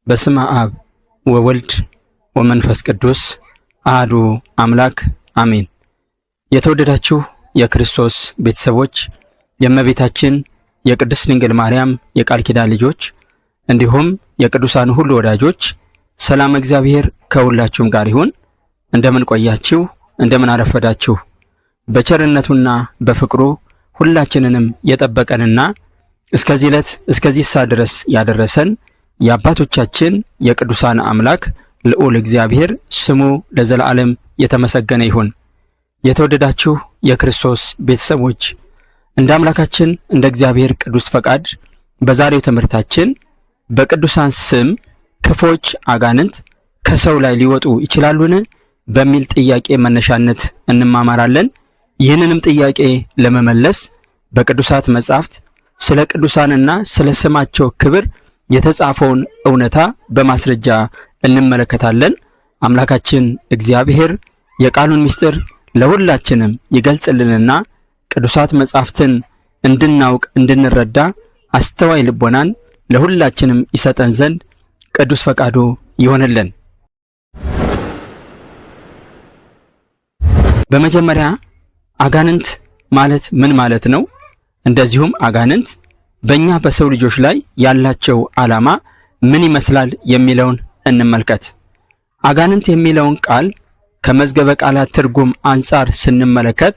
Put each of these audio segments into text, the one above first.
በስመ አብ ወወልድ ወመንፈስ ቅዱስ አሐዱ አምላክ አሜን። የተወደዳችሁ የክርስቶስ ቤተሰቦች የእመቤታችን የቅድስት ድንግል ማርያም የቃል ኪዳን ልጆች እንዲሁም የቅዱሳን ሁሉ ወዳጆች ሰላም እግዚአብሔር ከሁላችሁም ጋር ይሁን። እንደምን ቆያችሁ? እንደምን አረፈዳችሁ? በቸርነቱና በፍቅሩ ሁላችንንም የጠበቀንና እስከዚህ ዕለት እስከዚህ ሰዓት ድረስ ያደረሰን የአባቶቻችን የቅዱሳን አምላክ ልዑል እግዚአብሔር ስሙ ለዘላለም የተመሰገነ ይሁን። የተወደዳችሁ የክርስቶስ ቤተሰቦች እንደ አምላካችን እንደ እግዚአብሔር ቅዱስ ፈቃድ በዛሬው ትምህርታችን በቅዱሳን ስም ክፎች አጋንንት ከሰው ላይ ሊወጡ ይችላሉን በሚል ጥያቄ መነሻነት እንማማራለን። ይህንንም ጥያቄ ለመመለስ በቅዱሳት መጻሕፍት ስለ ቅዱሳንና ስለ ስማቸው ክብር የተጻፈውን እውነታ በማስረጃ እንመለከታለን። አምላካችን እግዚአብሔር የቃሉን ምስጢር ለሁላችንም ይገልጽልንና ቅዱሳት መጻሕፍትን እንድናውቅ እንድንረዳ አስተዋይ ልቦናን ለሁላችንም ይሰጠን ዘንድ ቅዱስ ፈቃዱ ይሆንልን። በመጀመሪያ አጋንንት ማለት ምን ማለት ነው? እንደዚሁም አጋንንት በእኛ በሰው ልጆች ላይ ያላቸው ዓላማ ምን ይመስላል የሚለውን እንመልከት። አጋንንት የሚለውን ቃል ከመዝገበ ቃላት ትርጉም አንጻር ስንመለከት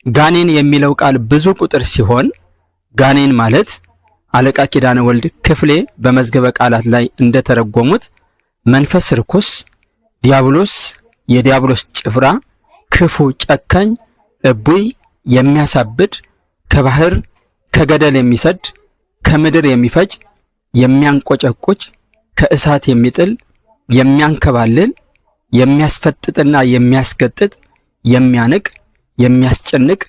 ጋኔን የሚለው ቃል ብዙ ቁጥር ሲሆን ጋኔን ማለት አለቃ ኪዳነ ወልድ ክፍሌ በመዝገበ ቃላት ላይ እንደተረጎሙት መንፈስ ርኩስ፣ ዲያብሎስ፣ የዲያብሎስ ጭፍራ፣ ክፉ፣ ጨካኝ፣ እቡይ፣ የሚያሳብድ፣ ከባህር ከገደል የሚሰድ፣ ከምድር የሚፈጅ፣ የሚያንቆጨቁጭ፣ ከእሳት የሚጥል፣ የሚያንከባልል፣ የሚያስፈጥጥና የሚያስገጥጥ፣ የሚያንቅ፣ የሚያስጨንቅ፣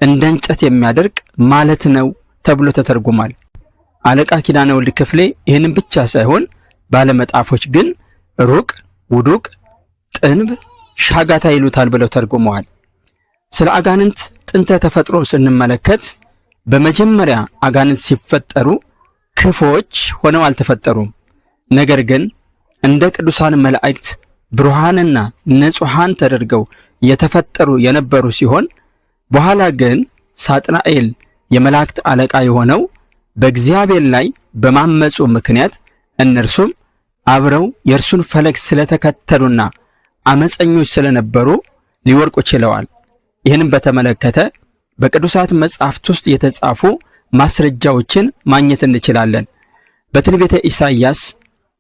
እንደ እንጨት የሚያደርቅ ማለት ነው ተብሎ ተተርጉሟል። አለቃ ኪዳነ ወልድ ክፍሌ ይህንን ብቻ ሳይሆን ባለመጣፎች ግን ሩቅ፣ ውዱቅ፣ ጥንብ፣ ሻጋታ ይሉታል ብለው ተርጉመዋል። ስለ አጋንንት ጥንተ ተፈጥሮ ስንመለከት በመጀመሪያ አጋንንት ሲፈጠሩ ክፎች ሆነው አልተፈጠሩም። ነገር ግን እንደ ቅዱሳን መላእክት ብሩሃንና ንጹሃን ተደርገው የተፈጠሩ የነበሩ ሲሆን በኋላ ግን ሳጥናኤል የመላእክት አለቃ የሆነው በእግዚአብሔር ላይ በማመፁ ምክንያት እነርሱም አብረው የእርሱን ፈለግ ስለተከተሉና አመፀኞች ስለነበሩ ሊወርቁ ችለዋል። ይህንም በተመለከተ በቅዱሳት መጻሕፍት ውስጥ የተጻፉ ማስረጃዎችን ማግኘት እንችላለን። በትንቢተ ኢሳይያስ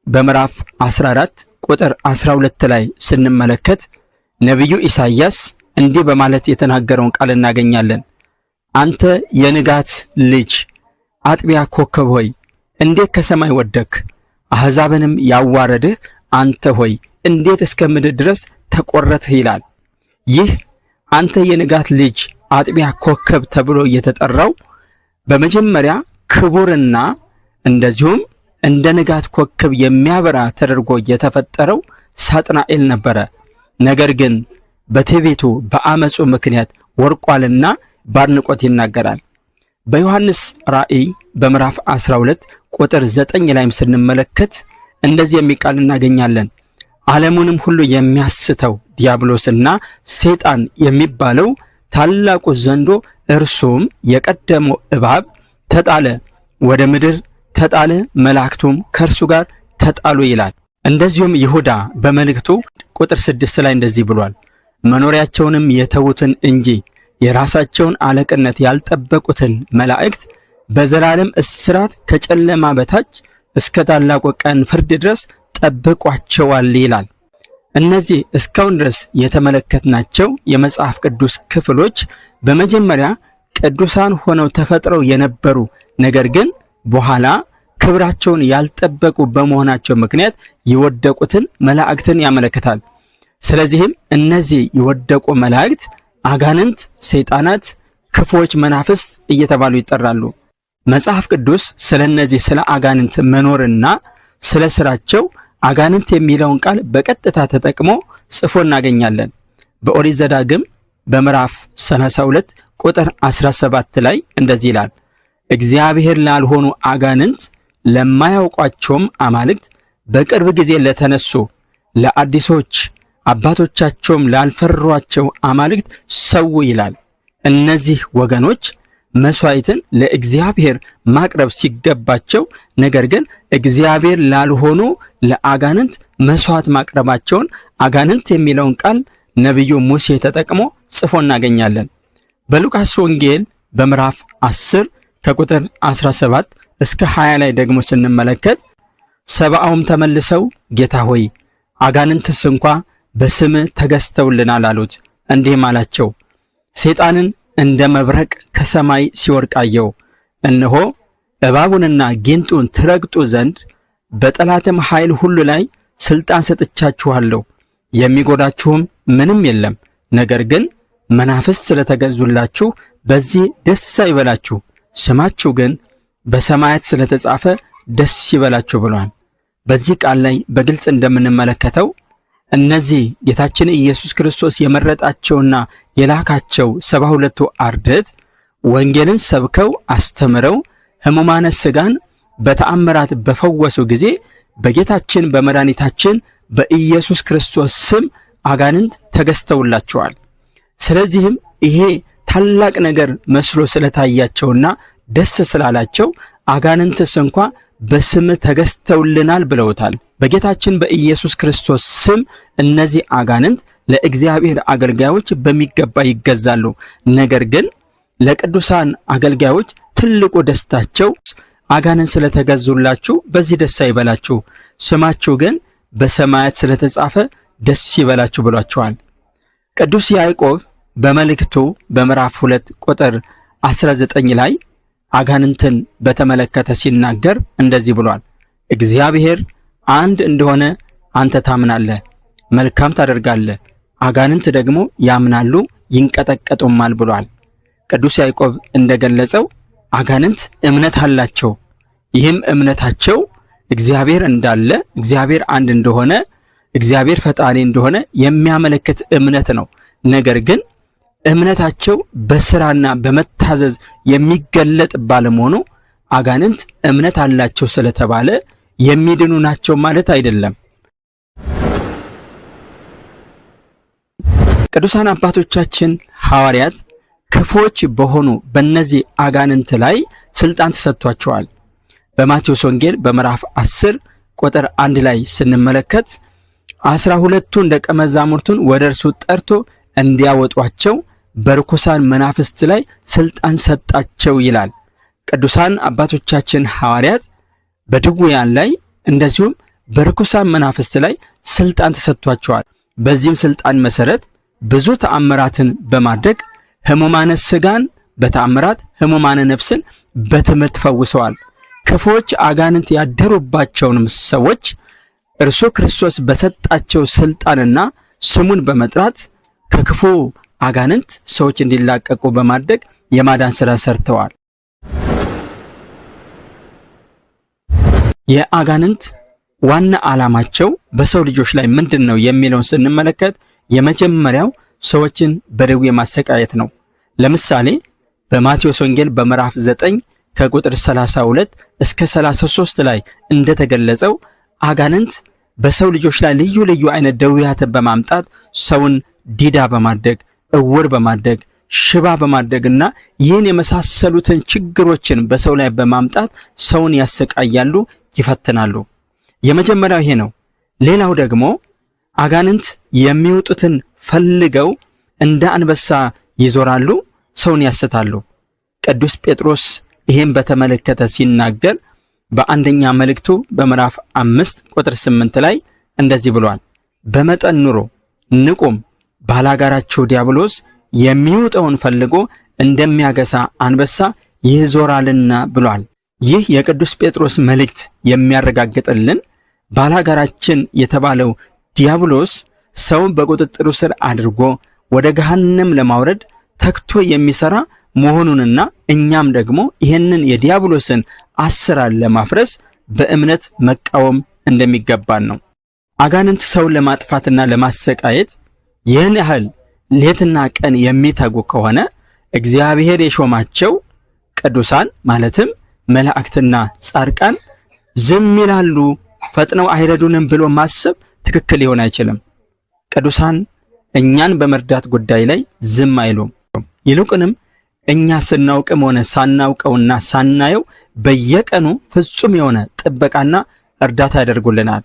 በምዕራፍ 14 ቁጥር 12 ላይ ስንመለከት ነቢዩ ኢሳይያስ እንዲህ በማለት የተናገረውን ቃል እናገኛለን። አንተ የንጋት ልጅ አጥቢያ ኮከብ ሆይ እንዴት ከሰማይ ወደክ? አሕዛብንም ያዋረድህ አንተ ሆይ እንዴት እስከ ምድር ድረስ ተቆረጥህ ይላል። ይህ አንተ የንጋት ልጅ አጥቢያ ኮከብ ተብሎ የተጠራው በመጀመሪያ ክቡርና እንደዚሁም እንደ ንጋት ኮከብ የሚያበራ ተደርጎ የተፈጠረው ሳጥናኤል ነበረ። ነገር ግን በትዕቢቱ በአመፁ ምክንያት ወርቋልና ባርንቆት ይናገራል። በዮሐንስ ራእይ በምዕራፍ 12 ቁጥር 9 ላይም ስንመለከት እንደዚህ የሚል ቃል እናገኛለን። ዓለሙንም ሁሉ የሚያስተው ዲያብሎስና ሰይጣን የሚባለው ታላቁ ዘንዶ እርሱም የቀደመው እባብ ተጣለ፣ ወደ ምድር ተጣለ፣ መላእክቱም ከእርሱ ጋር ተጣሉ ይላል። እንደዚሁም ይሁዳ በመልእክቱ ቁጥር 6 ላይ እንደዚህ ብሏል። መኖሪያቸውንም የተዉትን እንጂ የራሳቸውን አለቅነት ያልጠበቁትን መላእክት በዘላለም እስራት ከጨለማ በታች እስከ ታላቁ ቀን ፍርድ ድረስ ጠብቋቸዋል ይላል። እነዚህ እስካሁን ድረስ የተመለከትናቸው የመጽሐፍ ቅዱስ ክፍሎች በመጀመሪያ ቅዱሳን ሆነው ተፈጥረው የነበሩ ነገር ግን በኋላ ክብራቸውን ያልጠበቁ በመሆናቸው ምክንያት የወደቁትን መላእክትን ያመለክታል። ስለዚህም እነዚህ የወደቁ መላእክት አጋንንት፣ ሰይጣናት፣ ክፉዎች መናፍስት እየተባሉ ይጠራሉ። መጽሐፍ ቅዱስ ስለ እነዚህ ስለ አጋንንት መኖርና ስለ ስራቸው አጋንንት የሚለውን ቃል በቀጥታ ተጠቅሞ ጽፎ እናገኛለን። በኦሪት ዘዳግም በምዕራፍ 32 ቁጥር 17 ላይ እንደዚህ ይላል። እግዚአብሔር ላልሆኑ አጋንንት ለማያውቋቸውም አማልክት በቅርብ ጊዜ ለተነሱ ለአዲሶች አባቶቻቸውም ላልፈሯቸው አማልክት ሰው ይላል። እነዚህ ወገኖች መስዋዕትን ለእግዚአብሔር ማቅረብ ሲገባቸው ነገር ግን እግዚአብሔር ላልሆኑ ለአጋንንት መስዋዕት ማቅረባቸውን አጋንንት የሚለውን ቃል ነቢዩ ሙሴ ተጠቅሞ ጽፎ እናገኛለን። በሉቃስ ወንጌል በምዕራፍ 10 ከቁጥር 17 እስከ 20 ላይ ደግሞ ስንመለከት ሰብአውም ተመልሰው ጌታ ሆይ አጋንንትስ እንኳ በስምህ ተገዝተውልናል አሉት። እንዲህም አላቸው፣ ሰይጣንን እንደ መብረቅ ከሰማይ ሲወርቅ አየሁ። እነሆ እባቡንና ጊንጡን ትረግጡ ዘንድ በጠላትም ኃይል ሁሉ ላይ ሥልጣን ሰጥቻችኋለሁ፣ የሚጎዳችሁም ምንም የለም። ነገር ግን መናፍስት ስለተገዙላችሁ በዚህ ደስ አይበላችሁ፣ ስማችሁ ግን በሰማያት ስለተጻፈ ደስ ይበላችሁ ብሏል። በዚህ ቃል ላይ በግልጽ እንደምንመለከተው እነዚህ ጌታችን ኢየሱስ ክርስቶስ የመረጣቸውና የላካቸው 72ቱ አርድእት ወንጌልን ሰብከው አስተምረው ሕሙማነ ሥጋን በተአምራት በፈወሱ ጊዜ በጌታችን በመድኃኒታችን በኢየሱስ ክርስቶስ ስም አጋንንት ተገዝተውላቸዋል። ስለዚህም ይሄ ታላቅ ነገር መስሎ ስለታያቸውና ደስ ስላላቸው አጋንንትስ እንኳ በስም ተገዝተውልናል ብለውታል። በጌታችን በኢየሱስ ክርስቶስ ስም እነዚህ አጋንንት ለእግዚአብሔር አገልጋዮች በሚገባ ይገዛሉ። ነገር ግን ለቅዱሳን አገልጋዮች ትልቁ ደስታቸው አጋንንት ስለተገዙላችሁ በዚህ ደስ አይበላችሁ፣ ስማችሁ ግን በሰማያት ስለተጻፈ ደስ ይበላችሁ ብሏቸዋል። ቅዱስ ያዕቆብ በመልእክቱ በምዕራፍ 2 ቁጥር 19 ላይ አጋንንትን በተመለከተ ሲናገር እንደዚህ ብሏል። እግዚአብሔር አንድ እንደሆነ አንተ ታምናለህ፣ መልካም ታደርጋለህ፣ አጋንንት ደግሞ ያምናሉ ይንቀጠቀጡማል ብሏል። ቅዱስ ያዕቆብ እንደገለጸው አጋንንት እምነት አላቸው። ይህም እምነታቸው እግዚአብሔር እንዳለ፣ እግዚአብሔር አንድ እንደሆነ፣ እግዚአብሔር ፈጣሪ እንደሆነ የሚያመለክት እምነት ነው። ነገር ግን እምነታቸው በስራና በመታዘዝ የሚገለጥ ባለመሆኑ አጋንንት እምነት አላቸው ስለተባለ የሚድኑ ናቸው ማለት አይደለም። ቅዱሳን አባቶቻችን ሐዋርያት ክፉዎች በሆኑ በእነዚህ አጋንንት ላይ ሥልጣን ተሰጥቷቸዋል። በማቴዎስ ወንጌል በምዕራፍ 10 ቁጥር 1 ላይ ስንመለከት 12ቱን ደቀ መዛሙርቱን ወደ እርሱ ጠርቶ እንዲያወጧቸው በርኩሳን መናፍስት ላይ ሥልጣን ሰጣቸው ይላል። ቅዱሳን አባቶቻችን ሐዋርያት በድውያን ላይ እንደዚሁም በርኩሳን መናፍስት ላይ ሥልጣን ተሰጥቷቸዋል። በዚህም ሥልጣን መሰረት ብዙ ተአምራትን በማድረግ ሕሙማነ ሥጋን በተአምራት ሕሙማነ ነፍስን በትምህርት ፈውሰዋል። ክፉዎች አጋንንት ያደሩባቸውንም ሰዎች እርሱ ክርስቶስ በሰጣቸው ሥልጣንና ስሙን በመጥራት ከክፉ አጋንንት ሰዎች እንዲላቀቁ በማድረግ የማዳን ሥራ ሰርተዋል። የአጋንንት ዋና ዓላማቸው በሰው ልጆች ላይ ምንድን ነው የሚለውን ስንመለከት የመጀመሪያው ሰዎችን በደዌ ማሰቃየት ነው። ለምሳሌ በማቴዎስ ወንጌል በምዕራፍ 9 ከቁጥር 32 እስከ 33 ላይ እንደተገለጸው አጋንንት በሰው ልጆች ላይ ልዩ ልዩ አይነት ደዌያትን በማምጣት ሰውን ዲዳ በማድረግ እውር በማድረግ ሽባ በማድረግና ይህን የመሳሰሉትን ችግሮችን በሰው ላይ በማምጣት ሰውን ያሰቃያሉ፣ ይፈትናሉ። የመጀመሪያው ይሄ ነው። ሌላው ደግሞ አጋንንት የሚወጡትን ፈልገው እንደ አንበሳ ይዞራሉ፣ ሰውን ያስታሉ። ቅዱስ ጴጥሮስ ይህን በተመለከተ ሲናገር በአንደኛ መልእክቱ በምዕራፍ 5 ቁጥር 8 ላይ እንደዚህ ብሏል። በመጠን ኑሮ ንቁም፣ ባላጋራችሁ ዲያብሎስ የሚውጠውን ፈልጎ እንደሚያገሳ አንበሳ ይዞራልና ብሏል። ይህ የቅዱስ ጴጥሮስ መልእክት የሚያረጋግጥልን ባላጋራችን የተባለው ዲያብሎስ ሰውን በቁጥጥሩ ስር አድርጎ ወደ ገሃነም ለማውረድ ተግቶ የሚሰራ መሆኑንና እኛም ደግሞ ይህንን የዲያብሎስን አሰራር ለማፍረስ በእምነት መቃወም እንደሚገባን ነው። አጋንንት ሰውን ለማጥፋትና ለማሰቃየት ይህን ያህል ሌትና ቀን የሚተጉ ከሆነ እግዚአብሔር የሾማቸው ቅዱሳን ማለትም መላእክትና ጻድቃን ዝም ይላሉ ፈጥነው አይረዱንም ብሎ ማሰብ ትክክል ሊሆን አይችልም። ቅዱሳን እኛን በመርዳት ጉዳይ ላይ ዝም አይሉም። ይልቁንም እኛ ስናውቅም ሆነ ሳናውቀውና ሳናየው በየቀኑ ፍጹም የሆነ ጥበቃና እርዳታ ያደርጉልናል።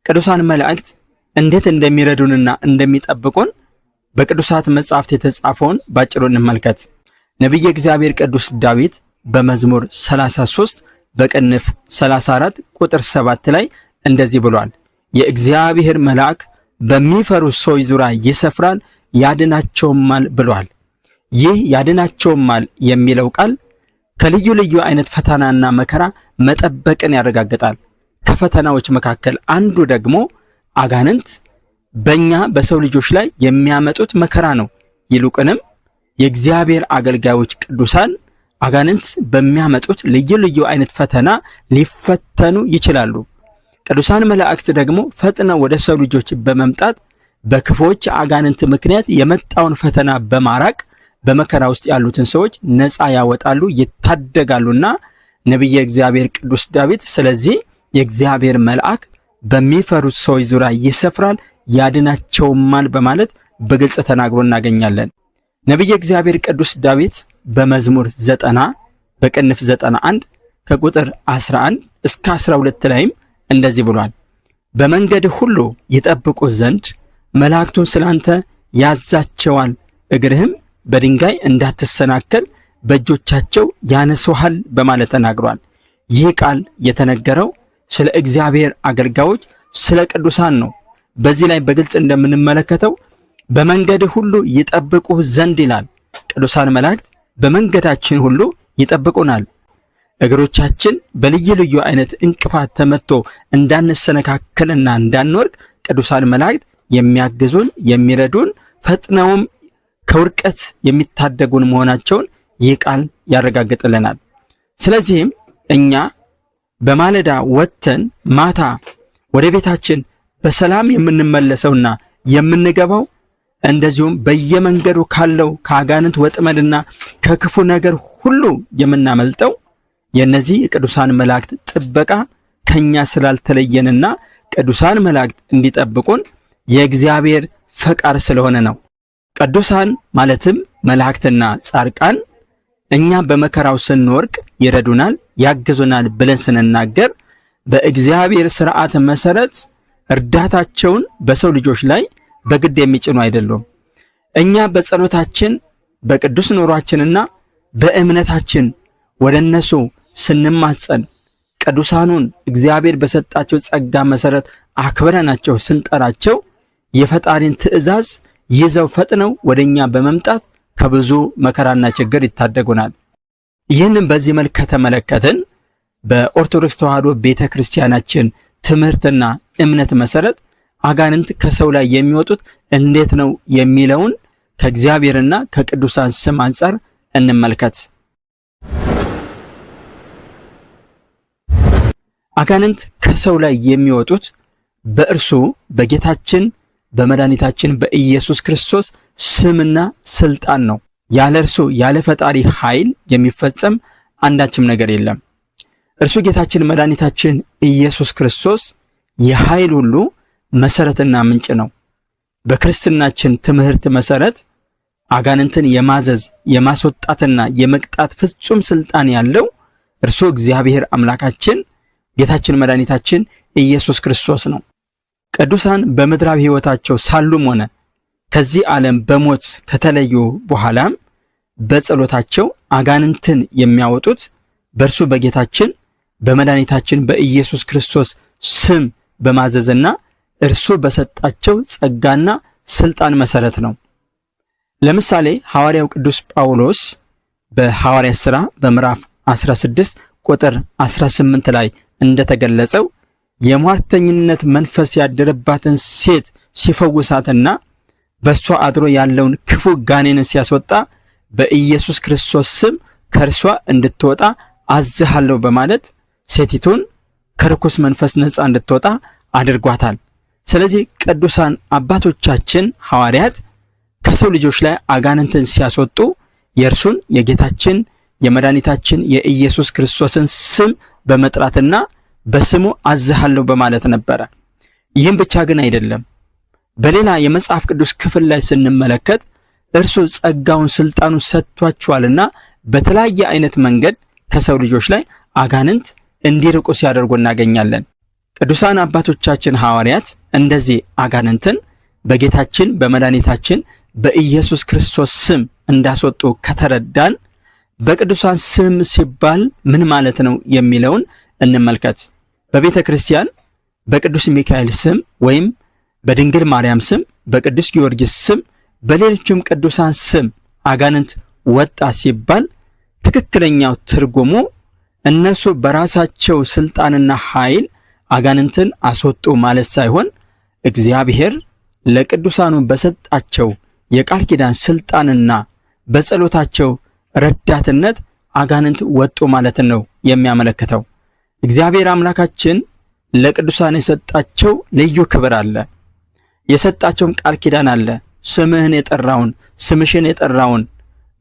ቅዱሳን መላእክት እንዴት እንደሚረዱንና እንደሚጠብቁን በቅዱሳት መጻሕፍት የተጻፈውን ባጭሩ እንመልከት። ነቢየ እግዚአብሔር ቅዱስ ዳዊት በመዝሙር 33 በቅንፍ 34 ቁጥር 7 ላይ እንደዚህ ብሏል። የእግዚአብሔር መልአክ በሚፈሩ ሰዎች ዙሪያ ይሰፍራል ያድናቸውማል ብሏል። ይህ ያድናቸውማል የሚለው ቃል ከልዩ ልዩ አይነት ፈተናና መከራ መጠበቅን ያረጋግጣል። ከፈተናዎች መካከል አንዱ ደግሞ አጋንንት በእኛ በሰው ልጆች ላይ የሚያመጡት መከራ ነው። ይልቁንም የእግዚአብሔር አገልጋዮች ቅዱሳን አጋንንት በሚያመጡት ልዩ ልዩ አይነት ፈተና ሊፈተኑ ይችላሉ። ቅዱሳን መላእክት ደግሞ ፈጥነው ወደ ሰው ልጆች በመምጣት በክፎች አጋንንት ምክንያት የመጣውን ፈተና በማራቅ በመከራ ውስጥ ያሉትን ሰዎች ነፃ ያወጣሉ፣ ይታደጋሉና ነቢየ እግዚአብሔር ቅዱስ ዳዊት ስለዚህ የእግዚአብሔር መልአክ በሚፈሩት ሰዎች ዙሪያ ይሰፍራል ያድናቸውማል በማለት በግልጽ ተናግሮ እናገኛለን። ነቢየ እግዚአብሔር ቅዱስ ዳዊት በመዝሙር 90 በቅንፍ 91 ከቁጥር 11 እስከ 12 ላይም እንደዚህ ብሏል። በመንገድ ሁሉ ይጠብቁ ዘንድ መላእክቱን ስላንተ ያዛቸዋል፣ እግርህም በድንጋይ እንዳትሰናከል በእጆቻቸው ያነሱሃል በማለት ተናግሯል። ይህ ቃል የተነገረው ስለ እግዚአብሔር አገልጋዮች ስለ ቅዱሳን ነው። በዚህ ላይ በግልጽ እንደምንመለከተው በመንገድ ሁሉ ይጠብቁ ዘንድ ይላል። ቅዱሳን መላእክት በመንገዳችን ሁሉ ይጠብቁናል። እግሮቻችን በልዩ ልዩ አይነት እንቅፋት ተመቶ እንዳንሰነካከልና እንዳንወርቅ ቅዱሳን መላእክት የሚያግዙን የሚረዱን ፈጥነውም ከውርቀት የሚታደጉን መሆናቸውን ይህ ቃል ያረጋግጥልናል። ስለዚህም እኛ በማለዳ ወጥተን ማታ ወደ ቤታችን በሰላም የምንመለሰውና የምንገባው እንደዚሁም በየመንገዱ ካለው ከአጋንንት ወጥመድና ከክፉ ነገር ሁሉ የምናመልጠው የነዚህ የቅዱሳን መላእክት ጥበቃ ከኛ ስላልተለየንና ቅዱሳን መላእክት እንዲጠብቁን የእግዚአብሔር ፈቃድ ስለሆነ ነው። ቅዱሳን ማለትም መላእክትና ጻድቃን እኛ በመከራው ስንወርቅ ይረዱናል፣ ያግዙናል ብለን ስንናገር በእግዚአብሔር ሥርዓት መሰረት እርዳታቸውን በሰው ልጆች ላይ በግድ የሚጭኑ አይደሉም። እኛ በጸሎታችን በቅዱስ ኑሯችንና በእምነታችን ወደ እነሱ ስንማጸን ቅዱሳኑን እግዚአብሔር በሰጣቸው ጸጋ መሰረት አክብረናቸው ስንጠራቸው የፈጣሪን ትእዛዝ ይዘው ፈጥነው ወደኛ በመምጣት ከብዙ መከራና ችግር ይታደጉናል። ይህንን በዚህ መልክ ከተመለከትን በኦርቶዶክስ ተዋሕዶ ቤተክርስቲያናችን ትምህርትና እምነት መሰረት አጋንንት ከሰው ላይ የሚወጡት እንዴት ነው የሚለውን ከእግዚአብሔርና ከቅዱሳን ስም አንጻር እንመልከት። አጋንንት ከሰው ላይ የሚወጡት በእርሱ በጌታችን በመድኃኒታችን በኢየሱስ ክርስቶስ ስምና ስልጣን ነው። ያለ እርሱ ያለ ፈጣሪ ኃይል የሚፈጸም አንዳችም ነገር የለም። እርሱ ጌታችን መድኃኒታችን ኢየሱስ ክርስቶስ የኃይል ሁሉ መሰረትና ምንጭ ነው። በክርስትናችን ትምህርት መሰረት አጋንንትን የማዘዝ የማስወጣትና የመቅጣት ፍጹም ስልጣን ያለው እርሱ እግዚአብሔር አምላካችን ጌታችን መድኃኒታችን ኢየሱስ ክርስቶስ ነው። ቅዱሳን በምድራዊ ሕይወታቸው ሳሉም ሆነ ከዚህ ዓለም በሞት ከተለዩ በኋላም በጸሎታቸው አጋንንትን የሚያወጡት በእርሱ በጌታችን በመድኃኒታችን በኢየሱስ ክርስቶስ ስም በማዘዝና እርሱ በሰጣቸው ጸጋና ስልጣን መሰረት ነው። ለምሳሌ ሐዋርያው ቅዱስ ጳውሎስ በሐዋርያት ሥራ በምዕራፍ 16 ቁጥር 18 ላይ እንደተገለጸው የሟርተኝነት መንፈስ ያደረባትን ሴት ሲፈውሳትና በእሷ አድሮ ያለውን ክፉ ጋኔንን ሲያስወጣ በኢየሱስ ክርስቶስ ስም ከእርሷ እንድትወጣ አዝሃለሁ በማለት ሴቲቱን ከርኩስ መንፈስ ነፃ እንድትወጣ አድርጓታል። ስለዚህ ቅዱሳን አባቶቻችን ሐዋርያት ከሰው ልጆች ላይ አጋንንትን ሲያስወጡ የእርሱን የጌታችን የመድኃኒታችን የኢየሱስ ክርስቶስን ስም በመጥራትና በስሙ አዝሃለሁ በማለት ነበረ። ይህም ብቻ ግን አይደለም። በሌላ የመጽሐፍ ቅዱስ ክፍል ላይ ስንመለከት እርሱ ጸጋውን ስልጣኑን ሰጥቷቸዋልና በተለያየ አይነት መንገድ ከሰው ልጆች ላይ አጋንንት እንዲርቁ ሲያደርጉ እናገኛለን። ቅዱሳን አባቶቻችን ሐዋርያት እንደዚህ አጋንንትን በጌታችን በመድኃኒታችን በኢየሱስ ክርስቶስ ስም እንዳስወጡ ከተረዳን በቅዱሳን ስም ሲባል ምን ማለት ነው የሚለውን እንመልከት። በቤተ ክርስቲያን በቅዱስ ሚካኤል ስም ወይም በድንግል ማርያም ስም፣ በቅዱስ ጊዮርጊስ ስም፣ በሌሎችም ቅዱሳን ስም አጋንንት ወጣ ሲባል ትክክለኛው ትርጉሙ እነሱ በራሳቸው ስልጣንና ኃይል አጋንንትን አስወጡ ማለት ሳይሆን እግዚአብሔር ለቅዱሳኑ በሰጣቸው የቃል ኪዳን ስልጣንና በጸሎታቸው ረዳትነት አጋንንት ወጡ ማለት ነው የሚያመለክተው። እግዚአብሔር አምላካችን ለቅዱሳን የሰጣቸው ልዩ ክብር አለ። የሰጣቸውም ቃል ኪዳን አለ። ስምህን የጠራውን ስምሽን የጠራውን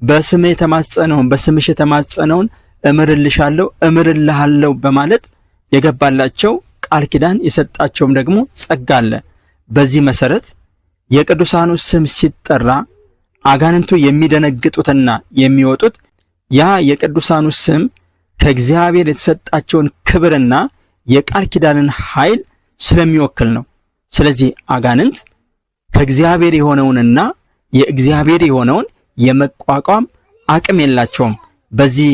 በስሜ የተማጸነውን በስምሽ የተማጸነውን እምርልሻለሁ እምርልሃለሁ በማለት የገባላቸው ቃል ኪዳን የሰጣቸውም ደግሞ ጸጋ አለ። በዚህ መሰረት የቅዱሳኑ ስም ሲጠራ አጋንንቱ የሚደነግጡትና የሚወጡት ያ የቅዱሳኑ ስም ከእግዚአብሔር የተሰጣቸውን ክብርና የቃል ኪዳንን ኃይል ስለሚወክል ነው። ስለዚህ አጋንንት ከእግዚአብሔር የሆነውንና የእግዚአብሔር የሆነውን የመቋቋም አቅም የላቸውም። በዚህ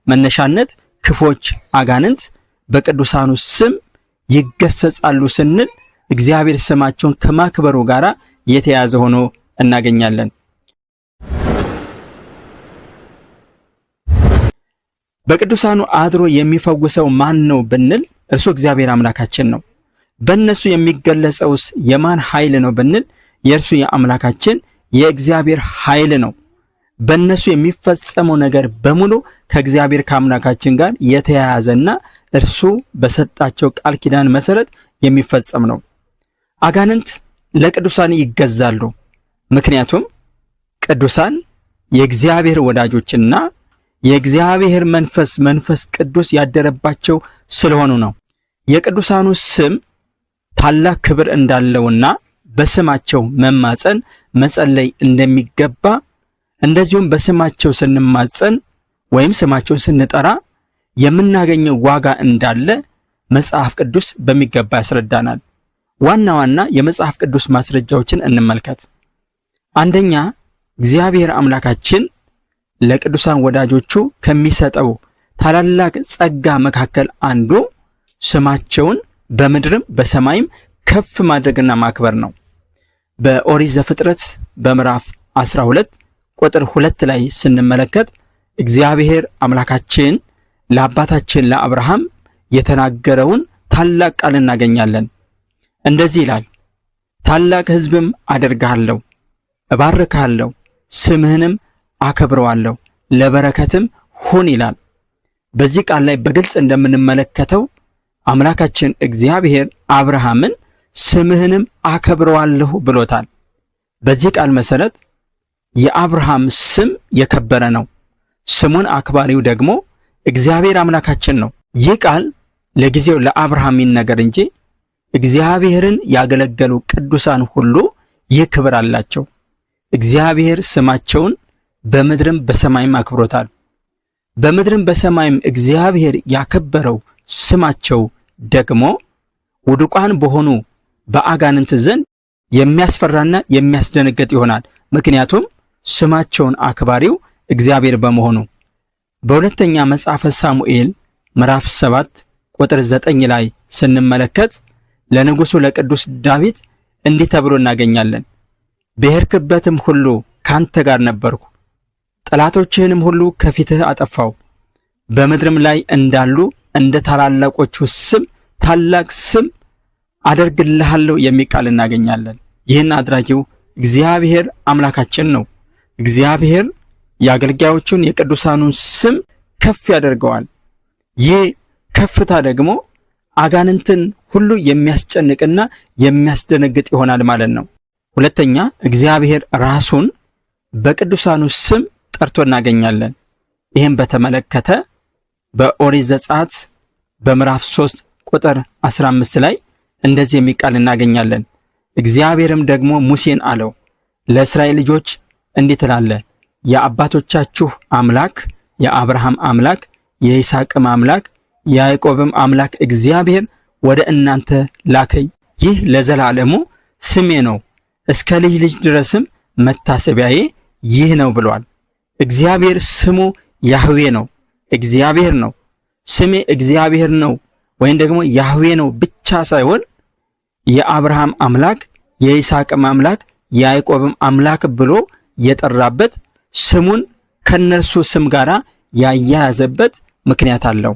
መነሻነት ክፎች አጋንንት በቅዱሳኑ ስም ይገሰጻሉ ስንል እግዚአብሔር ስማቸውን ከማክበሩ ጋር የተያዘ ሆኖ እናገኛለን። በቅዱሳኑ አድሮ የሚፈውሰው ማን ነው ብንል እርሱ እግዚአብሔር አምላካችን ነው። በእነሱ የሚገለጸውስ የማን ኃይል ነው ብንል የእርሱ የአምላካችን የእግዚአብሔር ኃይል ነው። በእነሱ የሚፈጸመው ነገር በሙሉ ከእግዚአብሔር ከአምላካችን ጋር የተያያዘና እርሱ በሰጣቸው ቃል ኪዳን መሰረት የሚፈጸም ነው። አጋንንት ለቅዱሳን ይገዛሉ። ምክንያቱም ቅዱሳን የእግዚአብሔር ወዳጆችና የእግዚአብሔር መንፈስ ቅዱስ ያደረባቸው ስለሆኑ ነው። የቅዱሳኑ ስም ታላቅ ክብር እንዳለውና በስማቸው መማፀን መጸለይ እንደሚገባ እንደዚሁም በስማቸው ስንማፀን ወይም ስማቸውን ስንጠራ የምናገኘው ዋጋ እንዳለ መጽሐፍ ቅዱስ በሚገባ ያስረዳናል። ዋና ዋና የመጽሐፍ ቅዱስ ማስረጃዎችን እንመልከት። አንደኛ፣ እግዚአብሔር አምላካችን ለቅዱሳን ወዳጆቹ ከሚሰጠው ታላላቅ ጸጋ መካከል አንዱ ስማቸውን በምድርም በሰማይም ከፍ ማድረግና ማክበር ነው። በኦሪት ዘፍጥረት በምዕራፍ 12 ቁጥር 2 ላይ ስንመለከት እግዚአብሔር አምላካችን ለአባታችን ለአብርሃም የተናገረውን ታላቅ ቃል እናገኛለን። እንደዚህ ይላል፣ ታላቅ ሕዝብም አደርግሃለሁ፣ እባርክሃለሁ፣ ስምህንም አከብረዋለሁ፣ ለበረከትም ሁን ይላል። በዚህ ቃል ላይ በግልጽ እንደምንመለከተው አምላካችን እግዚአብሔር አብርሃምን ስምህንም አከብረዋለሁ ብሎታል። በዚህ ቃል መሰረት የአብርሃም ስም የከበረ ነው። ስሙን አክባሪው ደግሞ እግዚአብሔር አምላካችን ነው። ይህ ቃል ለጊዜው ለአብርሃም ይነገር እንጂ እግዚአብሔርን ያገለገሉ ቅዱሳን ሁሉ ይህ ክብር አላቸው። እግዚአብሔር ስማቸውን በምድርም በሰማይም አክብሮታል። በምድርም በሰማይም እግዚአብሔር ያከበረው ስማቸው ደግሞ ውድቋን በሆኑ በአጋንንት ዘንድ የሚያስፈራና የሚያስደነግጥ ይሆናል። ምክንያቱም ስማቸውን አክባሪው እግዚአብሔር በመሆኑ። በሁለተኛ መጽሐፈ ሳሙኤል ምዕራፍ 7 ቁጥር 9 ላይ ስንመለከት ለንጉሡ ለቅዱስ ዳዊት እንዲህ ተብሎ እናገኛለን። በሄድክበትም ሁሉ ካንተ ጋር ነበርኩ፣ ጠላቶችህንም ሁሉ ከፊትህ አጠፋው፣ በምድርም ላይ እንዳሉ እንደ ታላላቆቹ ስም ታላቅ ስም አደርግልሃለሁ የሚል ቃል እናገኛለን። ይህን አድራጊው እግዚአብሔር አምላካችን ነው። እግዚአብሔር የአገልጋዮቹን የቅዱሳኑን ስም ከፍ ያደርገዋል። ይህ ከፍታ ደግሞ አጋንንትን ሁሉ የሚያስጨንቅና የሚያስደነግጥ ይሆናል ማለት ነው። ሁለተኛ፣ እግዚአብሔር ራሱን በቅዱሳኑ ስም ጠርቶ እናገኛለን። ይህም በተመለከተ በኦሪት ዘጸአት በምዕራፍ 3 ቁጥር 15 ላይ እንደዚህ የሚል ቃል እናገኛለን። እግዚአብሔርም ደግሞ ሙሴን አለው፣ ለእስራኤል ልጆች እንዲህ ትላለህ፣ የአባቶቻችሁ አምላክ የአብርሃም አምላክ የይስሐቅም አምላክ የያዕቆብም አምላክ እግዚአብሔር ወደ እናንተ ላከኝ። ይህ ለዘላለሙ ስሜ ነው፣ እስከ ልጅ ልጅ ድረስም መታሰቢያዬ ይህ ነው ብሏል። እግዚአብሔር ስሙ ያህዌ ነው፣ እግዚአብሔር ነው። ስሜ እግዚአብሔር ነው ወይም ደግሞ ያህዌ ነው ብቻ ሳይሆን የአብርሃም አምላክ የይስሐቅም አምላክ የያዕቆብም አምላክ ብሎ የጠራበት ስሙን ከነርሱ ስም ጋር ያያያዘበት ምክንያት አለው።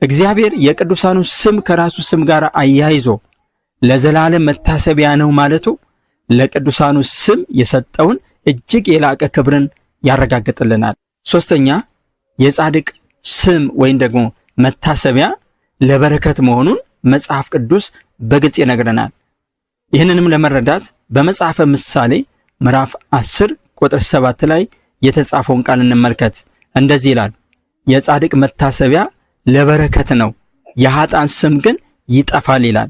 እግዚአብሔር የቅዱሳኑ ስም ከራሱ ስም ጋር አያይዞ ለዘላለም መታሰቢያ ነው ማለቱ ለቅዱሳኑ ስም የሰጠውን እጅግ የላቀ ክብርን ያረጋግጥልናል። ሶስተኛ የጻድቅ ስም ወይም ደግሞ መታሰቢያ ለበረከት መሆኑን መጽሐፍ ቅዱስ በግልጽ ይነግረናል። ይህንንም ለመረዳት በመጽሐፈ ምሳሌ ምዕራፍ 10 ቁጥር 7 ላይ የተጻፈውን ቃል እንመልከት። እንደዚህ ይላል፣ የጻድቅ መታሰቢያ ለበረከት ነው፣ የኃጥአን ስም ግን ይጠፋል ይላል።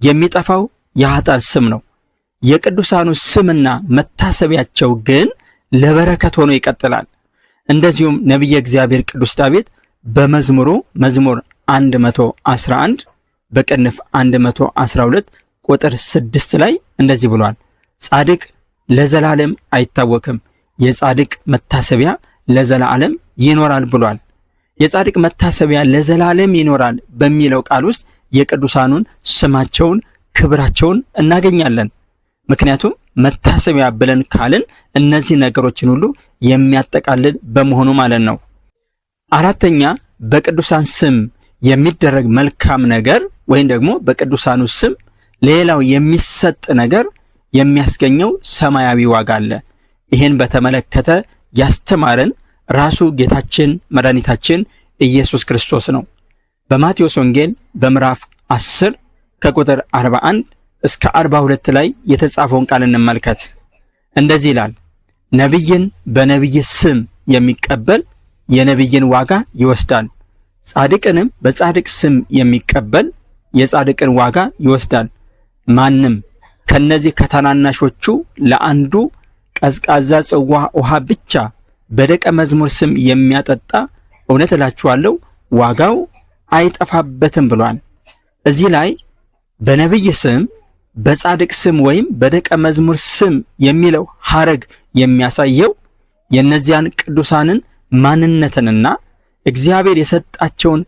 የሚጠፋው የኃጥአን ስም ነው። የቅዱሳኑ ስምና መታሰቢያቸው ግን ለበረከት ሆኖ ይቀጥላል። እንደዚሁም ነቢየ እግዚአብሔር ቅዱስ ዳዊት በመዝሙሩ መዝሙር 111 በቅንፍ 112 ቁጥር 6 ላይ እንደዚህ ብሏል፣ ጻድቅ ለዘላለም አይታወክም፣ የጻድቅ መታሰቢያ ለዘላለም ይኖራል ብሏል። የጻድቅ መታሰቢያ ለዘላለም ይኖራል በሚለው ቃል ውስጥ የቅዱሳኑን ስማቸውን፣ ክብራቸውን እናገኛለን። ምክንያቱም መታሰቢያ ብለን ካልን እነዚህ ነገሮችን ሁሉ የሚያጠቃልል በመሆኑ ማለት ነው። አራተኛ በቅዱሳን ስም የሚደረግ መልካም ነገር ወይም ደግሞ በቅዱሳኑ ስም ሌላው የሚሰጥ ነገር የሚያስገኘው ሰማያዊ ዋጋ አለ። ይህን በተመለከተ ያስተማረን ራሱ ጌታችን መድኃኒታችን ኢየሱስ ክርስቶስ ነው። በማቴዎስ ወንጌል በምዕራፍ 10 ከቁጥር 41 እስከ 42 ላይ የተጻፈውን ቃል እንመልከት። እንደዚህ ይላል፣ ነቢይን በነቢይ ስም የሚቀበል የነቢይን ዋጋ ይወስዳል፣ ጻድቅንም በጻድቅ ስም የሚቀበል የጻድቅን ዋጋ ይወስዳል። ማንም ከነዚህ ከታናናሾቹ ለአንዱ ቀዝቃዛ ጽዋ ውሃ ብቻ በደቀ መዝሙር ስም የሚያጠጣ እውነት እላችኋለሁ ዋጋው አይጠፋበትም ብሏል። እዚህ ላይ በነቢይ ስም፣ በጻድቅ ስም ወይም በደቀ መዝሙር ስም የሚለው ሐረግ የሚያሳየው የእነዚያን ቅዱሳንን ማንነትንና እግዚአብሔር የሰጣቸውን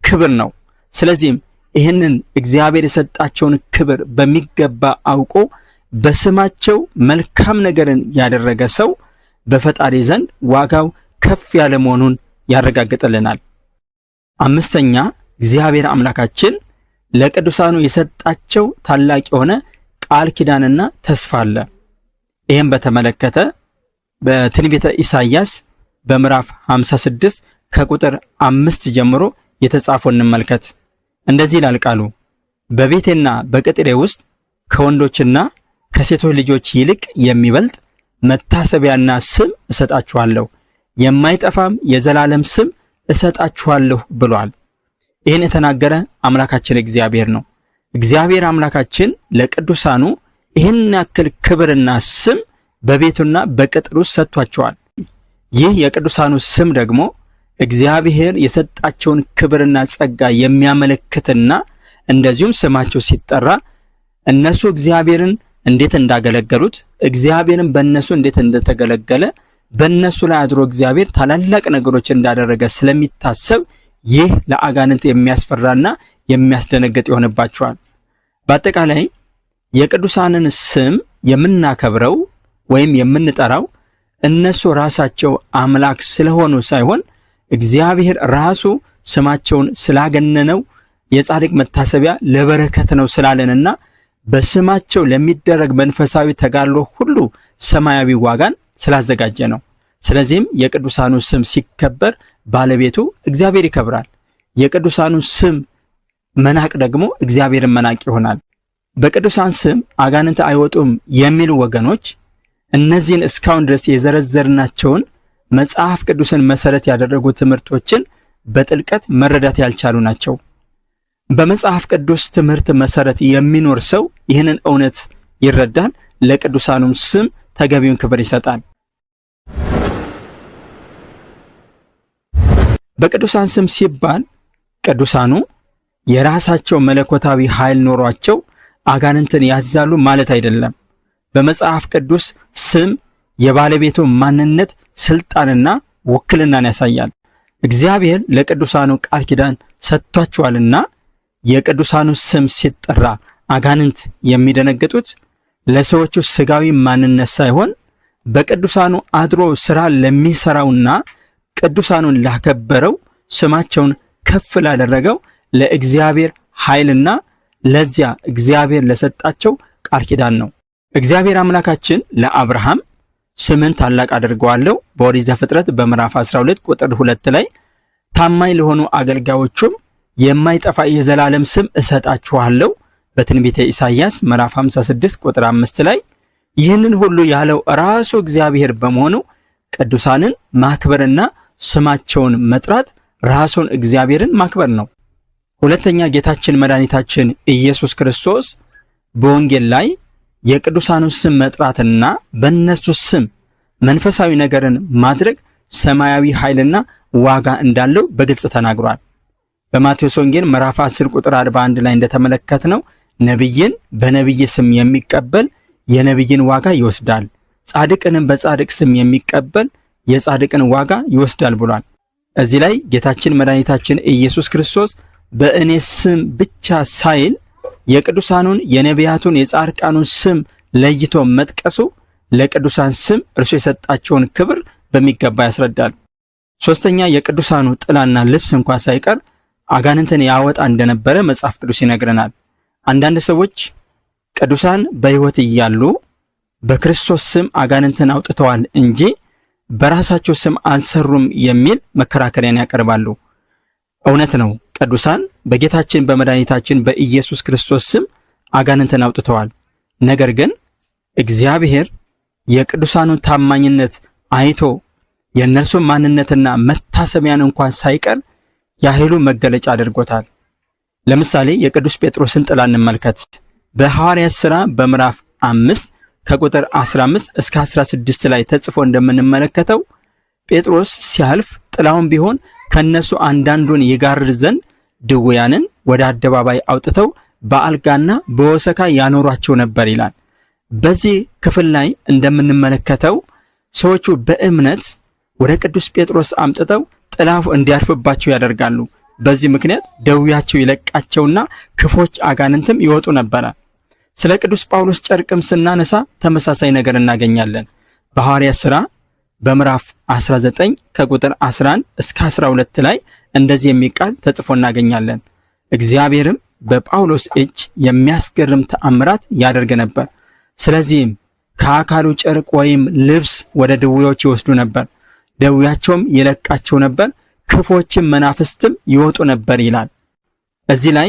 ክብር ነው። ስለዚህም ይህንን እግዚአብሔር የሰጣቸውን ክብር በሚገባ አውቆ በስማቸው መልካም ነገርን ያደረገ ሰው በፈጣሪ ዘንድ ዋጋው ከፍ ያለ መሆኑን ያረጋግጥልናል። አምስተኛ እግዚአብሔር አምላካችን ለቅዱሳኑ የሰጣቸው ታላቅ የሆነ ቃል ኪዳንና ተስፋ አለ። ይህም በተመለከተ በትንቢተ ኢሳይያስ በምዕራፍ 56 ከቁጥር 5 ጀምሮ የተጻፈው እንመልከት። እንደዚህ ይላል ቃሉ፣ በቤቴና በቅጥሬ ውስጥ ከወንዶችና ከሴቶች ልጆች ይልቅ የሚበልጥ መታሰቢያና ስም እሰጣችኋለሁ፣ የማይጠፋም የዘላለም ስም እሰጣችኋለሁ ብሏል። ይህን የተናገረ አምላካችን እግዚአብሔር ነው። እግዚአብሔር አምላካችን ለቅዱሳኑ ይህን ያክል ክብርና ስም በቤቱና በቅጥሩ ሰጥቷቸዋል። ይህ የቅዱሳኑ ስም ደግሞ እግዚአብሔር የሰጣቸውን ክብርና ጸጋ የሚያመለክትና እንደዚሁም ስማቸው ሲጠራ እነሱ እግዚአብሔርን እንዴት እንዳገለገሉት፣ እግዚአብሔርን በእነሱ እንዴት እንደተገለገለ፣ በእነሱ ላይ አድሮ እግዚአብሔር ታላላቅ ነገሮች እንዳደረገ ስለሚታሰብ ይህ ለአጋንንት የሚያስፈራና የሚያስደነግጥ ይሆንባቸዋል። በአጠቃላይ የቅዱሳንን ስም የምናከብረው ወይም የምንጠራው እነሱ ራሳቸው አምላክ ስለሆኑ ሳይሆን እግዚአብሔር ራሱ ስማቸውን ስላገነነው የጻድቅ መታሰቢያ ለበረከት ነው ስላለንና በስማቸው ለሚደረግ መንፈሳዊ ተጋድሎ ሁሉ ሰማያዊ ዋጋን ስላዘጋጀ ነው። ስለዚህም የቅዱሳኑ ስም ሲከበር ባለቤቱ እግዚአብሔር ይከብራል። የቅዱሳኑ ስም መናቅ ደግሞ እግዚአብሔርን መናቅ ይሆናል። በቅዱሳን ስም አጋንንት አይወጡም የሚሉ ወገኖች እነዚህን እስካሁን ድረስ የዘረዘርናቸውን መጽሐፍ ቅዱስን መሰረት ያደረጉ ትምህርቶችን በጥልቀት መረዳት ያልቻሉ ናቸው። በመጽሐፍ ቅዱስ ትምህርት መሰረት የሚኖር ሰው ይህንን እውነት ይረዳል፣ ለቅዱሳኑም ስም ተገቢውን ክብር ይሰጣል። በቅዱሳን ስም ሲባል ቅዱሳኑ የራሳቸው መለኮታዊ ኃይል ኖሯቸው አጋንንትን ያዛሉ ማለት አይደለም። በመጽሐፍ ቅዱስ ስም የባለቤቱ ማንነት፣ ስልጣንና ውክልናን ያሳያል። እግዚአብሔር ለቅዱሳኑ ቃል ኪዳን ሰጥቷቸዋልና የቅዱሳኑ ስም ሲጠራ አጋንንት የሚደነግጡት ለሰዎቹ ስጋዊ ማንነት ሳይሆን በቅዱሳኑ አድሮ ሥራ ለሚሰራውና ቅዱሳኑን ላከበረው ስማቸውን ከፍ ላደረገው ለእግዚአብሔር ኃይልና ለዚያ እግዚአብሔር ለሰጣቸው ቃል ኪዳን ነው። እግዚአብሔር አምላካችን ለአብርሃም ስምን ታላቅ አድርገዋለሁ በኦሪት ዘፍጥረት በምዕራፍ 12 ቁጥር 2 ላይ ታማኝ ለሆኑ አገልጋዮቹም የማይጠፋ የዘላለም ስም እሰጣችኋለሁ በትንቢተ ኢሳይያስ ምዕራፍ 56 ቁጥር 5 ላይ ይህንን ሁሉ ያለው ራሱ እግዚአብሔር በመሆኑ ቅዱሳንን ማክበርና ስማቸውን መጥራት ራሱን እግዚአብሔርን ማክበር ነው። ሁለተኛ ጌታችን መድኃኒታችን ኢየሱስ ክርስቶስ በወንጌል ላይ የቅዱሳኑን ስም መጥራትና በእነሱ ስም መንፈሳዊ ነገርን ማድረግ ሰማያዊ ኃይልና ዋጋ እንዳለው በግልጽ ተናግሯል። በማቴዎስ ወንጌል ምዕራፍ 10 ቁጥር 41 ላይ እንደተመለከትነው ነቢይን በነቢይ ስም የሚቀበል የነቢይን ዋጋ ይወስዳል፣ ጻድቅንም በጻድቅ ስም የሚቀበል የጻድቅን ዋጋ ይወስዳል ብሏል። እዚህ ላይ ጌታችን መድኃኒታችን ኢየሱስ ክርስቶስ በእኔ ስም ብቻ ሳይል የቅዱሳኑን የነቢያቱን የጻድቃኑን ስም ለይቶ መጥቀሱ ለቅዱሳን ስም እርሱ የሰጣቸውን ክብር በሚገባ ያስረዳል። ሶስተኛ የቅዱሳኑ ጥላና ልብስ እንኳን ሳይቀር አጋንንትን ያወጣ እንደነበረ መጽሐፍ ቅዱስ ይነግረናል። አንዳንድ ሰዎች ቅዱሳን በሕይወት እያሉ በክርስቶስ ስም አጋንንትን አውጥተዋል እንጂ በራሳቸው ስም አልሰሩም የሚል መከራከሪያን ያቀርባሉ። እውነት ነው፣ ቅዱሳን በጌታችን በመድኃኒታችን በኢየሱስ ክርስቶስ ስም አጋንንትን አውጥተዋል። ነገር ግን እግዚአብሔር የቅዱሳኑን ታማኝነት አይቶ የእነርሱን ማንነትና መታሰቢያን እንኳን ሳይቀር የኃይሉ መገለጫ አድርጎታል። ለምሳሌ የቅዱስ ጴጥሮስን ጥላ እንመልከት። በሐዋርያት ሥራ በምዕራፍ 5 ከቁጥር 15 እስከ 16 ላይ ተጽፎ እንደምንመለከተው ጴጥሮስ ሲያልፍ ጥላውን ቢሆን ከነሱ አንዳንዱን ይጋርድ ዘንድ ድውያንን ወደ አደባባይ አውጥተው በአልጋና በወሰካ ያኖሯቸው ነበር ይላል። በዚህ ክፍል ላይ እንደምንመለከተው ሰዎቹ በእምነት ወደ ቅዱስ ጴጥሮስ አምጥተው ጥላው እንዲያርፍባቸው ያደርጋሉ። በዚህ ምክንያት ደዌያቸው ይለቃቸውና ክፎች አጋንንትም ይወጡ ነበረ። ስለ ቅዱስ ጳውሎስ ጨርቅም ስናነሳ ተመሳሳይ ነገር እናገኛለን። በሐዋርያት ሥራ በምዕራፍ 19 ከቁጥር 11 እስከ 12 ላይ እንደዚህ የሚል ቃል ተጽፎ እናገኛለን። እግዚአብሔርም በጳውሎስ እጅ የሚያስገርም ተአምራት ያደርግ ነበር። ስለዚህም ከአካሉ ጨርቅ ወይም ልብስ ወደ ድውዮች ይወስዱ ነበር፣ ደዌያቸውም ይለቃቸው ነበር፣ ክፎችም መናፍስትም ይወጡ ነበር ይላል። እዚህ ላይ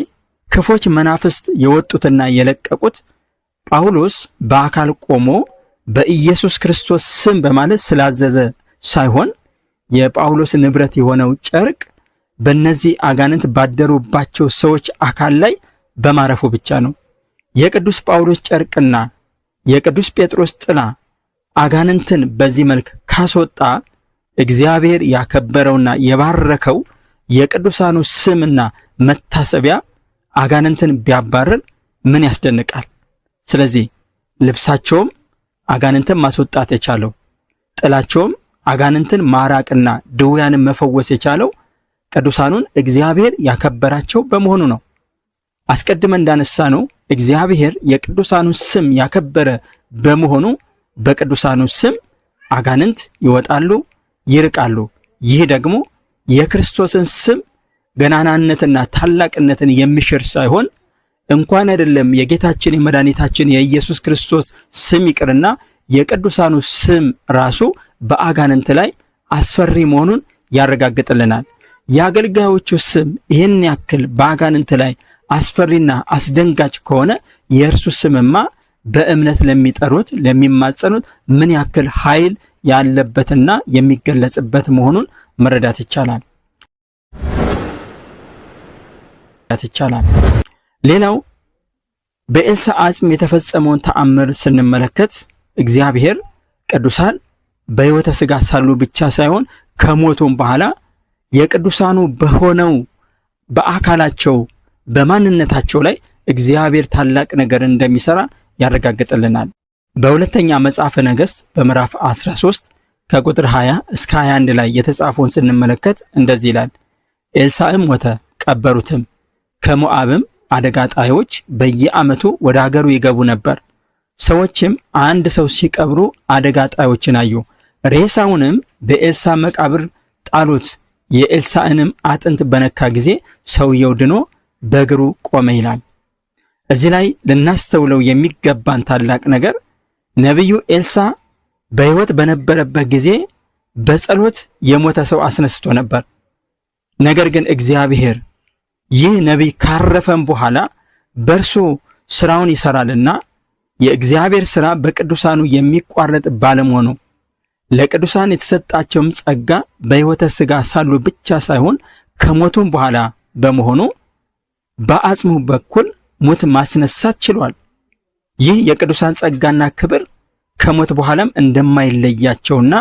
ክፎች መናፍስት የወጡትና የለቀቁት ጳውሎስ በአካል ቆሞ በኢየሱስ ክርስቶስ ስም በማለት ስላዘዘ ሳይሆን የጳውሎስ ንብረት የሆነው ጨርቅ በእነዚህ አጋንንት ባደሩባቸው ሰዎች አካል ላይ በማረፉ ብቻ ነው። የቅዱስ ጳውሎስ ጨርቅና የቅዱስ ጴጥሮስ ጥላ አጋንንትን በዚህ መልክ ካስወጣ እግዚአብሔር ያከበረውና የባረከው የቅዱሳኑ ስምና መታሰቢያ አጋንንትን ቢያባረር ምን ያስደንቃል? ስለዚህ ልብሳቸውም አጋንንትን ማስወጣት የቻለው፣ ጥላቸውም አጋንንትን ማራቅና ድውያንን መፈወስ የቻለው ቅዱሳኑን እግዚአብሔር ያከበራቸው በመሆኑ ነው። አስቀድመን እንዳነሳነው እግዚአብሔር የቅዱሳኑን ስም ያከበረ በመሆኑ በቅዱሳኑ ስም አጋንንት ይወጣሉ፣ ይርቃሉ። ይህ ደግሞ የክርስቶስን ስም ገናናነትና ታላቅነትን የሚሽር ሳይሆን እንኳን አይደለም የጌታችን የመድኃኒታችን የኢየሱስ ክርስቶስ ስም ይቅርና የቅዱሳኑ ስም ራሱ በአጋንንት ላይ አስፈሪ መሆኑን ያረጋግጥልናል። የአገልጋዮቹ ስም ይህን ያክል በአጋንንት ላይ አስፈሪና አስደንጋጭ ከሆነ የእርሱ ስምማ በእምነት ለሚጠሩት ለሚማጸኑት ምን ያክል ኃይል ያለበትና የሚገለጽበት መሆኑን መረዳት ይቻላል። ይቻላል። ሌላው በኤልሳ አጽም የተፈጸመውን ተአምር ስንመለከት እግዚአብሔር ቅዱሳን በሕይወተ ሥጋ ሳሉ ብቻ ሳይሆን ከሞቱም በኋላ የቅዱሳኑ በሆነው በአካላቸው በማንነታቸው ላይ እግዚአብሔር ታላቅ ነገር እንደሚሰራ ያረጋግጥልናል። በሁለተኛ መጽሐፈ ነገሥት በምዕራፍ 13 ከቁጥር 20 እስከ 21 ላይ የተጻፈውን ስንመለከት እንደዚህ ይላል። ኤልሳዕም ሞተ፣ ቀበሩትም። ከሞዓብም አደጋ ጣዮች በየዓመቱ ወደ ሀገሩ ይገቡ ነበር። ሰዎችም አንድ ሰው ሲቀብሩ አደጋ ጣዮችን አዩ። ሬሳውንም በኤልሳ መቃብር ጣሉት። የኤልሳዕንም አጥንት በነካ ጊዜ ሰውየው ድኖ በእግሩ ቆመ ይላል። እዚህ ላይ ልናስተውለው የሚገባን ታላቅ ነገር ነቢዩ ኤልሳ በሕይወት በነበረበት ጊዜ በጸሎት የሞተ ሰው አስነስቶ ነበር። ነገር ግን እግዚአብሔር ይህ ነቢይ ካረፈም በኋላ በእርሱ ስራውን ይሰራልና የእግዚአብሔር ስራ በቅዱሳኑ የሚቋረጥ ባለመሆኑ ለቅዱሳን የተሰጣቸውም ጸጋ በሕይወተ ሥጋ ሳሉ ብቻ ሳይሆን ከሞቱም በኋላ በመሆኑ በአጽሙ በኩል ሞት ማስነሳት ችሏል። ይህ የቅዱሳን ጸጋና ክብር ከሞት በኋላም እንደማይለያቸውና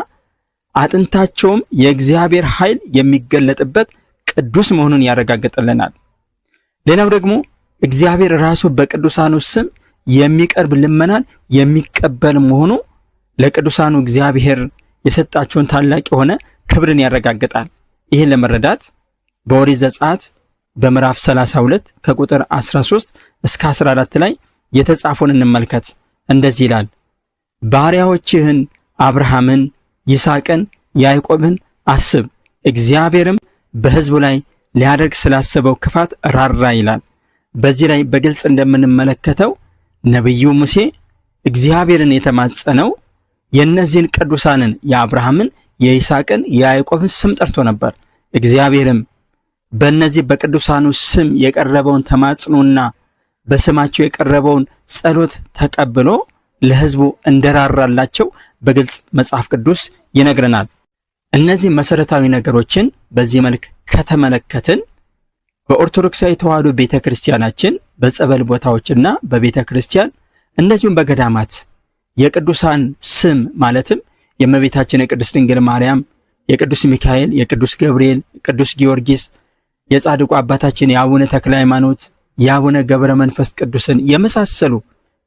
አጥንታቸውም የእግዚአብሔር ኃይል የሚገለጥበት ቅዱስ መሆኑን ያረጋግጥልናል። ሌላው ደግሞ እግዚአብሔር ራሱ በቅዱሳኑ ስም የሚቀርብ ልመናን የሚቀበል መሆኑ ለቅዱሳኑ እግዚአብሔር የሰጣቸውን ታላቅ የሆነ ክብርን ያረጋግጣል። ይህን ለመረዳት በኦሪት ዘጸአት በምዕራፍ 32 ከቁጥር 13 እስከ 14 ላይ የተጻፈውን እንመልከት። እንደዚህ ይላል። ባሪያዎችህን አብርሃምን፣ ይስሐቅን፣ ያዕቆብን አስብ፣ እግዚአብሔርም በሕዝቡ ላይ ሊያደርግ ስላሰበው ክፋት ራራ ይላል። በዚህ ላይ በግልጽ እንደምንመለከተው ነቢዩ ሙሴ እግዚአብሔርን የተማጸነው የእነዚህን ቅዱሳንን የአብርሃምን፣ የይስሐቅን፣ የያዕቆብን ስም ጠርቶ ነበር። እግዚአብሔርም በእነዚህ በቅዱሳኑ ስም የቀረበውን ተማጽኖና በስማቸው የቀረበውን ጸሎት ተቀብሎ ለሕዝቡ እንደራራላቸው በግልጽ መጽሐፍ ቅዱስ ይነግረናል። እነዚህ መሰረታዊ ነገሮችን በዚህ መልክ ከተመለከትን በኦርቶዶክሳዊ ተዋሕዶ ቤተክርስቲያናችን በጸበል ቦታዎችና በቤተክርስቲያን እንደዚሁም በገዳማት የቅዱሳን ስም ማለትም የእመቤታችን የቅድስት ድንግል ማርያም፣ የቅዱስ ሚካኤል፣ የቅዱስ ገብርኤል፣ ቅዱስ ጊዮርጊስ፣ የጻድቁ አባታችን የአቡነ ተክለ ሃይማኖት፣ የአቡነ ገብረ መንፈስ ቅዱስን የመሳሰሉ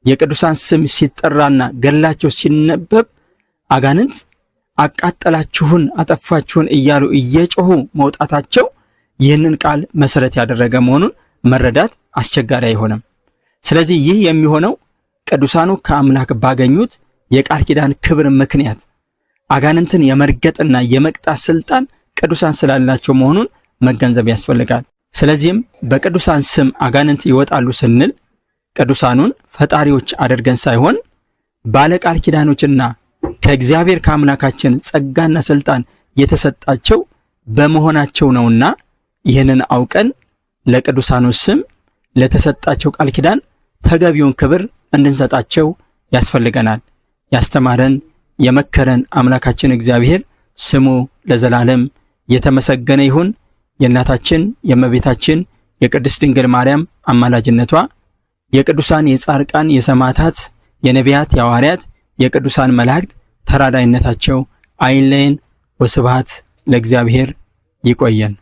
የቅዱሳን ስም ሲጠራና ገላቸው ሲነበብ አጋንንት አቃጠላችሁን፣ አጠፋችሁን እያሉ እየጮሁ መውጣታቸው ይህንን ቃል መሰረት ያደረገ መሆኑን መረዳት አስቸጋሪ አይሆንም። ስለዚህ ይህ የሚሆነው ቅዱሳኑ ከአምላክ ባገኙት የቃል ኪዳን ክብር ምክንያት አጋንንትን የመርገጥና የመቅጣት ስልጣን ቅዱሳን ስላላቸው መሆኑን መገንዘብ ያስፈልጋል። ስለዚህም በቅዱሳን ስም አጋንንት ይወጣሉ ስንል ቅዱሳኑን ፈጣሪዎች አድርገን ሳይሆን ባለ ቃል ኪዳኖችና ከእግዚአብሔር ከአምላካችን ጸጋና ስልጣን የተሰጣቸው በመሆናቸው ነውና ይህንን አውቀን ለቅዱሳኑ ስም ለተሰጣቸው ቃል ኪዳን ተገቢውን ክብር እንድንሰጣቸው ያስፈልገናል። ያስተማረን የመከረን አምላካችን እግዚአብሔር ስሙ ለዘላለም የተመሰገነ ይሁን። የእናታችን የእመቤታችን የቅድስት ድንግል ማርያም አማላጅነቷ የቅዱሳን የጻድቃን የሰማዕታት የነቢያት የሐዋርያት የቅዱሳን መላእክት ተራዳይነታቸው አይለየን። ወስብሐት ለእግዚአብሔር። ይቆየን።